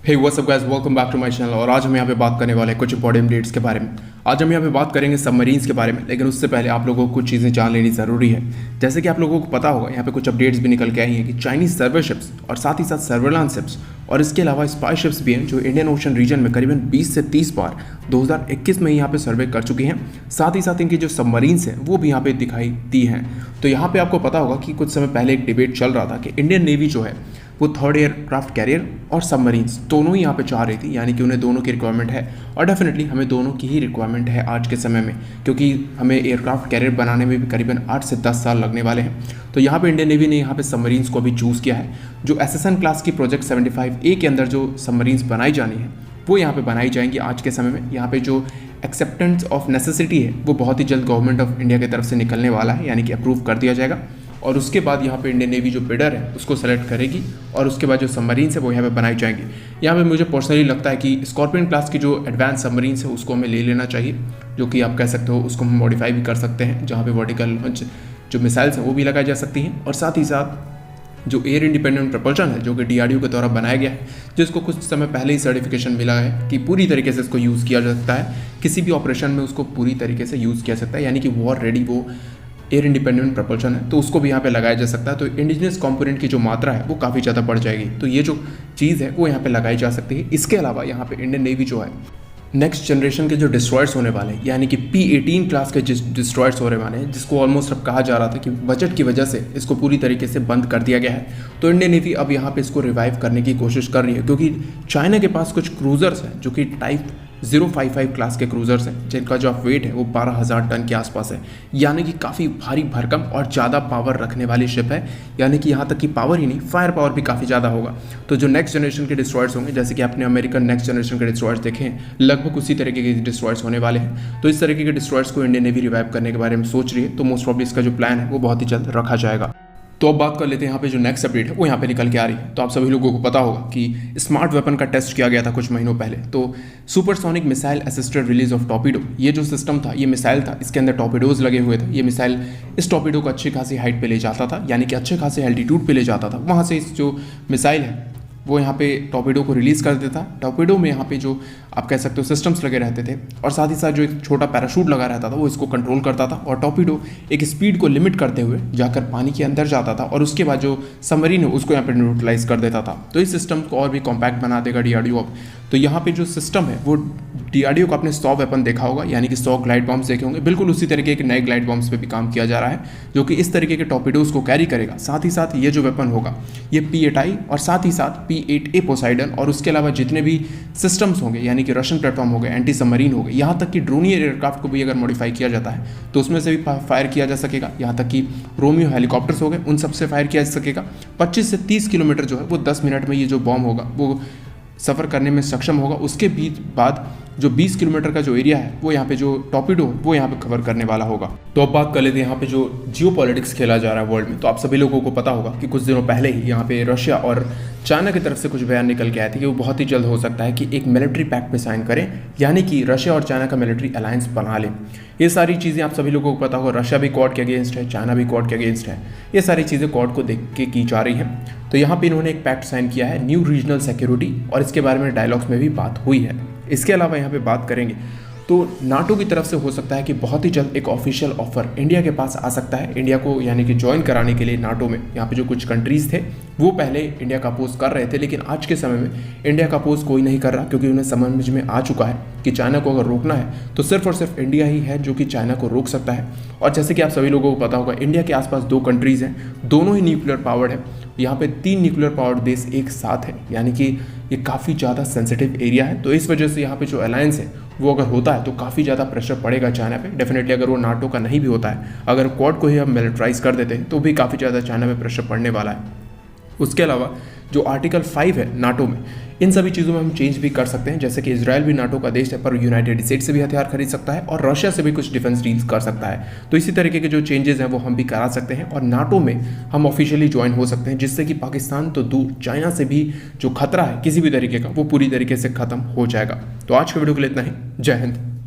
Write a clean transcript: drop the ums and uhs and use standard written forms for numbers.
Hey what's up guys, welcome back to my channel. और आज हम यहाँ पे बात करने वाले हैं कुछ इंपॉर्टेंट अपडेट्स के बारे में। आज हम यहाँ पे बात करेंगे सबमरीन्स के बारे में, लेकिन उससे पहले आप लोगों को कुछ चीज़ें जान लेनी ज़रूरी है। जैसे कि आप लोगों को पता होगा, यहाँ पे कुछ अपडेट्स भी निकल के आई हैं कि चाइनीज सर्वे शिप्स और साथ ही साथ सर्वेलांस शिप्स और इसके अलावा स्पाई शिप्स भी हैं जो इंडियन ओशन रीजन में करीबन 20 से 30 बार 2021 में यहाँ पे सर्वे कर चुकी हैं। साथ ही साथ इनकी जो सबमरीन्स हैं वो भी यहाँ पे दिखाई दी हैं। तो यहाँ पे आपको पता होगा कि कुछ समय पहले एक डिबेट चल रहा था कि इंडियन नेवी जो है वो थर्ड एयरक्राफ्ट कैरियर और सबमरीन्स दोनों ही यहाँ पे चाह रही थी, यानी कि उन्हें दोनों की रिक्वायरमेंट है। और डेफिनेटली हमें दोनों की ही रिक्वायरमेंट है आज के समय में, क्योंकि हमें एयरक्राफ्ट कैरियर बनाने में भी करीबन 8 से 10 साल लगने वाले हैं। तो यहाँ पे इंडियन नेवी ने यहाँ पे सबमरीन्स को भी चूज़ किया है। जो एसएसएन क्लास की प्रोजेक्ट 75A के अंदर जो सबमरीन्स बनाई जानी है वो यहाँ पे बनाई जाएंगी आज के समय में। यहाँ पे जो एक्सेप्टेंस ऑफ नेसेसिटी है वो बहुत ही जल्द गवर्नमेंट ऑफ इंडिया की तरफ से निकलने वाला है, यानी कि अप्रूव कर दिया जाएगा। और उसके बाद यहाँ पे इंडियन नेवी जो बिडर है उसको सेलेक्ट करेगी और उसके बाद जो सबमरीन्स है वो यहाँ पे बनाई जाएंगी। यहाँ पे मुझे पर्सनली लगता है कि स्कॉर्पियन क्लास की जो एडवांस सबमरीन्स है उसको हमें ले लेना चाहिए, जो कि आप कह सकते हो उसको हम मॉडिफाई भी कर सकते हैं, जहाँ पे वर्टिकल लॉन्च जो मिसाइल्स हैं वो भी लगाई जा सकती हैं। और साथ ही साथ जो एयर इंडिपेंडेंट प्रपल्शन है जो कि DRDO के द्वारा बनाया गया है, जिसको कुछ समय पहले ही सर्टिफिकेशन मिला है कि पूरी तरीके से इसको यूज़ किया जा सकता है, किसी भी ऑपरेशन में उसको पूरी तरीके से यूज़ किया जा सकता है, यानी कि वॉर रेडी वो एयर इंडिपेंडेंट प्रपल्शन है, तो उसको भी यहाँ पे लगाया जा सकता है। तो इंडिजिनस कंपोनेंट की जो मात्रा है वो काफ़ी ज़्यादा बढ़ जाएगी, तो ये जो चीज़ है वो यहाँ पे लगाई जा सकती है। इसके अलावा यहाँ पे इंडियन नेवी जो है नेक्स्ट जनरेशन के जो डिस्ट्रॉयर्स होने वाले हैं, यानी कि P-18 क्लास के डिस्ट्रॉयर्स होने वाले हैं, जिसको ऑलमोस्ट अब कहा जा रहा था कि बजट की वजह से इसको पूरी तरीके से बंद कर दिया गया है। तो इंडियन नेवी अब यहाँ पे इसको रिवाइव करने की कोशिश कर रही है, क्योंकि चाइना के पास कुछ क्रूजर्स हैं जो कि टाइप 055 क्लास के क्रूजर्स हैं, जिनका जो वेट है वो 12,000 टन के आसपास है, यानी कि काफ़ी भारी भरकम और ज़्यादा पावर रखने वाली शिप है। यानी कि यहाँ तक कि पावर ही नहीं, फायर पावर भी काफ़ी ज़्यादा होगा। तो जो नेक्स्ट जनरेशन के डिस्ट्रॉयर्स होंगे, जैसे कि आपने अमेरिकन नेक्स्ट जनरेशन के डिस्ट्रॉयर्स देखे हैं, लगभग उसी तरीके के डिस्ट्रॉयर्स होने वाले हैं। तो इस तरीके के डिस्ट्रॉयर्स को इंडियन नेवी रिवाइव करने के बारे में सोच रही है, तो मोस्ट प्रॉब्ली इसका जो प्लान है वो बहुत ही जल्द रखा जाएगा। तो अब बात कर लेते हैं यहाँ पे जो नेक्स्ट अपडेट है वो यहाँ पे निकल के आ रही है। तो आप सभी लोगों को पता होगा कि स्मार्ट वेपन का टेस्ट किया गया था कुछ महीनों पहले। तो supersonic missile assisted release of torpedo, ये जो सिस्टम था, ये मिसाइल था, इसके अंदर टॉर्पीडोज लगे हुए थे। ये मिसाइल इस टॉर्पीडो को अच्छी खासी हाइट पे ले जाता था, यानी कि अच्छे खासे एल्टीट्यूड पे ले जाता था। वहाँ से इस जो मिसाइल है वो यहाँ पे टॉर्पीडो को रिलीज़ कर देता। टॉर्पीडो में यहाँ पे जो आप कह सकते हो सिस्टम्स लगे रहते थे, और साथ ही साथ जो एक छोटा पैराशूट लगा रहता था वो इसको कंट्रोल करता था। और टॉर्पीडो एक स्पीड को लिमिट करते हुए जाकर पानी के अंदर जाता था, और उसके बाद जो सबमरीन है उसको यहाँ पे न्यूट्रलाइज कर देता था। तो इस सिस्टम को और भी कॉम्पैक्ट बना देगा DRDO अब। तो यहाँ पे जो सिस्टम है वो DRDO को अपने 100 वेपन देखा होगा, यानी कि 100 ग्लाइड बॉम्ब्स देखे होंगे। बिल्कुल उसी तरीके के नए ग्लाइड बॉम्ब्स पे भी काम किया जा रहा है, जो कि इस तरीके के टॉर्पीडोज को कैरी करेगा। साथ ही साथ ये जो वेपन होगा ये P-8I और साथ ही साथ P-8A पोसाइडन और उसके अलावा जितने भी सिस्टम्स होंगे, यानी कि रशियन प्लेटफॉर्म हो गए, एंटी सबमरीन हो गए, यहाँ तक कि ड्रोनियर एयरक्राफ्ट को भी अगर मॉडिफाई किया जाता है तो उसमें से भी फायर किया जा सकेगा। यहाँ तक कि रोमियो हेलीकॉप्टर्स हो गए, उन सबसे फायर किया जा सकेगा। 25 से 30 किलोमीटर जो है वो 10 मिनट में ये जो बॉम्ब होगा वो सफ़र करने में सक्षम होगा। उसके बाद जो 20 किलोमीटर का जो एरिया है वो यहाँ पे जो टॉर्पीडो वो यहाँ पे कवर करने वाला होगा। तो अब बात कर लेते हैं यहाँ पे जो जियो पॉलिटिक्स खेला जा रहा है वर्ल्ड में। तो आप सभी लोगों को पता होगा कि कुछ दिनों पहले ही यहाँ पे रशिया और चाइना की तरफ से कुछ बयान निकल के आए थे कि वो बहुत ही जल्द हो सकता है कि एक मिलिट्री पैक्ट पे साइन करें, यानी कि रशिया और चाइना का मिलिट्री अलायंस बना लें। ये सारी चीज़ें आप सभी लोगों को पता होगा, रशिया भी क्वाड के अगेंस्ट है, चाइना भी क्वाड के अगेंस्ट है। ये सारी चीज़ें क्वाड को देख के की जा रही हैं। तो यहाँ पे इन्होंने एक पैक्ट साइन किया है, न्यू रीजनल सिक्योरिटी, और इसके बारे में डायलॉग्स में भी बात हुई है। इसके अलावा यहाँ पे बात करेंगे तो नाटो की तरफ से हो सकता है कि बहुत ही जल्द एक ऑफिशियल ऑफर इंडिया के पास आ सकता है, इंडिया को यानी कि ज्वाइन कराने के लिए नाटो में। यहाँ पे जो कुछ कंट्रीज़ थे वो पहले इंडिया का अपोज कर रहे थे, लेकिन आज के समय में इंडिया का अपोज कोई नहीं कर रहा, क्योंकि उन्हें समझ में आ चुका है कि चाइना को अगर रोकना है तो सिर्फ और सिर्फ इंडिया ही है जो कि चाइना को रोक सकता है। और जैसे कि आप सभी लोगों को पता होगा, इंडिया के आसपास 2 कंट्रीज़ हैं, दोनों ही न्यूक्लियर पावर्ड है। यहाँ पे 3 न्यूक्लियर पावर्ड देश एक साथ है, यानी कि ये काफ़ी ज़्यादा सेंसिटिव एरिया है। तो इस वजह से यहाँ पे जो अलायंस है वो अगर होता है तो काफ़ी ज़्यादा प्रेशर पड़ेगा चाइना पे। डेफिनेटली अगर वो नाटो का नहीं भी होता है, अगर क्वाड को ही हम मिलिट्राइज कर देते हैं तो भी काफ़ी ज़्यादा चाइना पे प्रेशर पड़ने वाला है। उसके अलावा जो आर्टिकल 5 है नाटो में, इन सभी चीज़ों में हम चेंज भी कर सकते हैं। जैसे कि इजराइल भी नाटो का देश है, पर यूनाइटेड स्टेट्स से भी हथियार खरीद सकता है और रशिया से भी कुछ डिफेंस डील्स कर सकता है। तो इसी तरीके के जो चेंजेस हैं वो हम भी करा सकते हैं और नाटो में हम ऑफिशियली ज्वाइन हो सकते हैं, जिससे कि पाकिस्तान तो दूर, चाइना से भी जो खतरा है किसी भी तरीके का वो पूरी तरीके से खत्म हो जाएगा। तो आज के वीडियो के लिए इतना ही। जय हिंद।